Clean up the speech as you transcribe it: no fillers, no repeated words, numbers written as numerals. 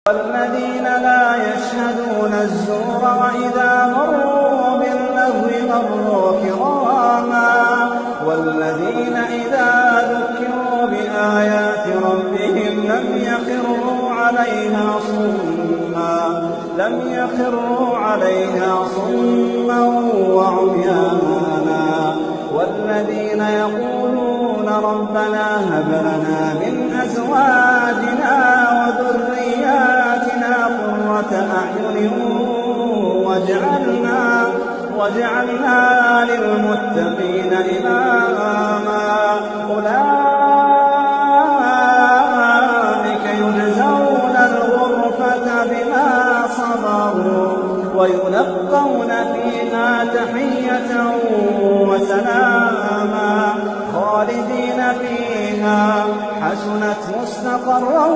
والذين لا يشهدون الزور وإذا مروا باللغو مروا كراما والذين إذا ذكروا بآيات ربهم لم يخروا عليها صما وعميانا والذين يقولون ربنا هب لنا من أزواجنا وذرياتنا قرة أعين واجعلنا للمتقين إماما أولئك يجزون الغرفة بما صبروا ويلقون فيها تحية وسلاما خالدين فيها حسنت مستقرا